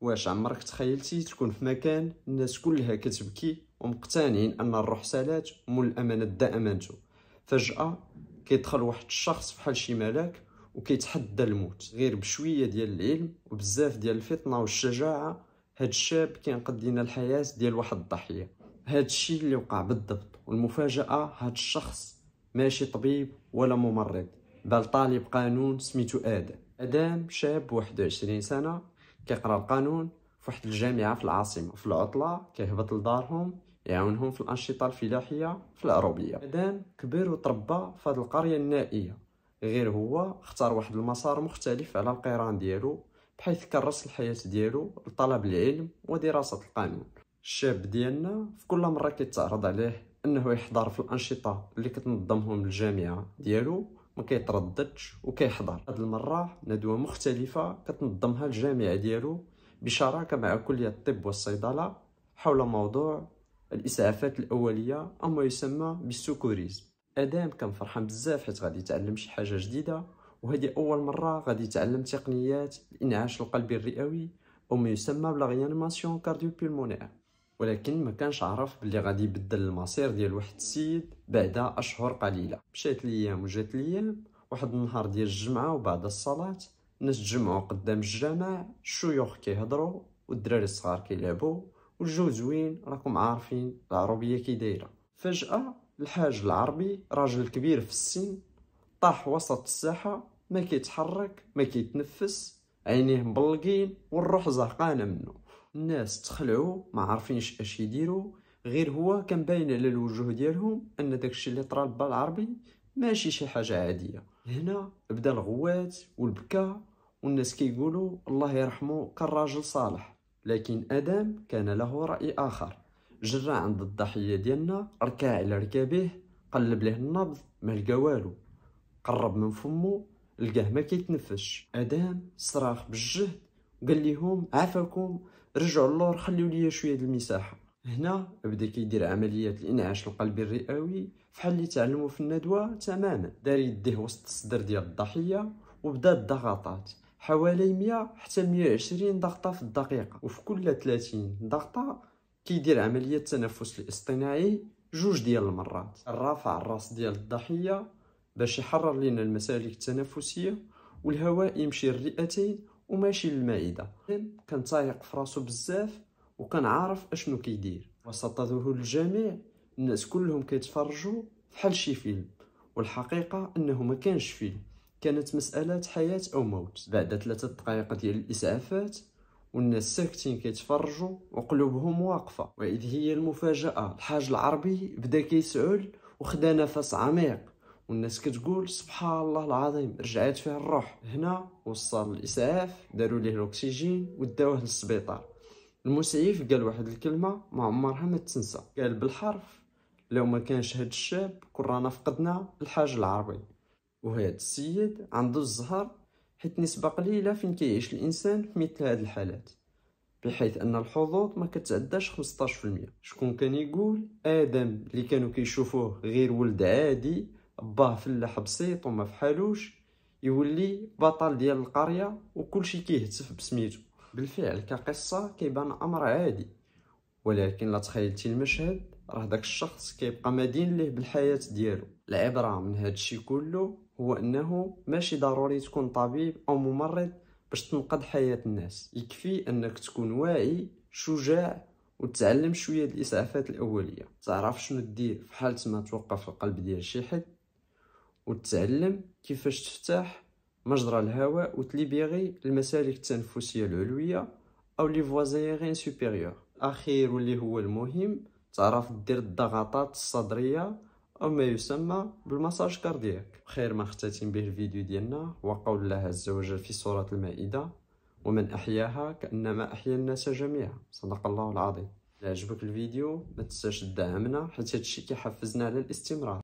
واش عمرك تخيلتي تكون في مكان الناس كلها كتبكي ومقتنعين ان الروح سالات ومول الامانه دا امانته؟ فجأة كيدخل واحد الشخص بحال شي ملاك وكيتحدى الموت غير بشويه ديال العلم وبزاف ديال الفطنه والشجاعه. هاد الشاب كينقذ لينا الحياه ديال واحد الضحيه. هاد الشيء اللي وقع بالضبط، والمفاجاه هاد الشخص ماشي طبيب ولا ممرض، بل طالب قانون سميتو ادم شاب 21 سنه كيقرا القانون في واحد الجامعه في العاصمه. في العطله كيهبط لدارهم يعاونهم في الانشطه الفلاحيه في العروبيه. ادم كبر وتربى في هذه القريه النائيه، غير هو اختار واحد المسار مختلف على القيران ديالو، بحيث كرس الحياه ديالو لطلب العلم ودراسه القانون. الشاب ديالنا في كل مره كيتعرض عليه انه يحضر في الانشطه اللي كتنظمهم الجامعه ديالو ما كيترددش وكيحضر. هاد المره ندوه مختلفه كتنظمها الجامعه ديالو بشراكه مع كليه الطب والصيدله حول موضوع الاسعافات الاوليه او ما يسمى بالسكوريزم. ادم كان فرحان بزاف حيت غادي يتعلم شي حاجه جديده، وهذه اول مره غادي يتعلم تقنيات الانعاش القلبي الرئوي او ما يسمى بلا ريانيماسيون كارديو بيلمونير. ولكن ما كانش عارف باللي غادي يبدل المصير ديال واحد السيد بعد اشهر قليله. مشات الايام وجات الايام. واحد النهار ديال الجمعه وبعد الصلاه الناس تجمعوا قدام الجامع، الشيوخ كيهضروا والدراري الصغار كيلعبوا والجو زوين. راكم عارفين العربيه كي دايره. فجاه الحاج العربي راجل كبير في السن طاح وسط الساحه، ما كيتحرك ما كيتنفس، عينيه مبلقين والروح زهقانه منه. الناس تخلعوا ما عارفينش اش يديروا، غير هو كان باين على الوجوه ديالهم ان داكشي اللي طرا لبا العربي ماشي شي حاجه عاديه. هنا بدا الغوات والبكاء والناس كيقولوا الله يرحمه كان راجل صالح. لكن ادم كان له راي اخر. جرى عند الضحيه ديالنا، ركع على ركابيه، قلب له النبض ما لقى والو، قرب من فمو لقاه ما كيتنفسش. ادم صراخ بالجهد وقال لهم عافاكم رجعوا اللور خليو ليا شويه د المساحه. هنا بدا كيدير عمليات الانعاش القلبي الرئوي فحال اللي تعلموا في الندوه تماما. دار يديه وسط الصدر ديال الضحيه وبدا الضغطات حوالي 100 حتى 120 ضغطه في الدقيقه، وفي كل 30 ضغطه كيدير عمليه التنفس الاصطناعي 2 ديال المرات. رافع الراس ديال الضحيه باش يحرر لنا المسالك التنفسيه والهواء يمشي للرئتين وماشي للمعده. كان تايق في راسو بزاف وكان عارف اشنو كيدير. وسط ذهول الجميع الناس كلهم كيتفرجوا بحال شي فيلم، والحقيقه انه ما كانش فيلم، كانت مساله حياه او موت. بعد 3 دقائق ديال الاسعافات والناس ساكتين كيتفرجوا وقلوبهم واقفه. واذ هي المفاجاه، الحاج العربي بدا كيسعل وخدا نفس عميق والناس كتقول سبحان الله العظيم رجعت فيه الروح. هنا وصل الاسعاف، داروا ليه الاكسجين وداوه للسبيطار. المسعف قال واحد الكلمه ما عمرها ما تنسى، قال بالحرف لو ما كانش هاد الشاب كون رانا فقدنا الحاج العربي. وهاد السيد عنده الزهر، حيت نسبه قليله فين كيعيش الانسان في مثل هاد الحالات، بحيث ان الحظوظ ما كتعداش 15%. شكون كان يقول؟ ادم اللي كانوا كيشوفوه غير ولد عادي باه فلاح بسيط وما فحالوش، يولي بطل ديال القريه وكلشي كيهتف بسميتو. بالفعل كقصه كيبان امر عادي، ولكن لا تخيلتي المشهد راه داك الشخص كيبقى مدين ليه بالحياه ديالو. العبره من هاد الشيء كله هو انه ماشي ضروري تكون طبيب او ممرض باش تنقذ حياه الناس. يكفي انك تكون واعي شجاع وتعلم شويه د الاسعافات الاوليه، تعرف شنو دير في حاله ما توقف القلب ديال شي حد، وتتعلم كيفاش تفتح مجرى الهواء وتليبيغي المسالك التنفسيه العلويه او لي فوازيغين سوبيريور. اخير واللي هو المهم، تعرف دير الضغطات الصدريه او ما يسمى بالمساج كاردياك. خير ما اختتم به الفيديو ديالنا هو قول الله عز وجل في سوره المائده ومن احياها كانما احيا الناس جميعا. صدق الله العظيم. اذا عجبك الفيديو ما تنساش تدعمنا حيت هادشي كيحفزنا على الاستمرار.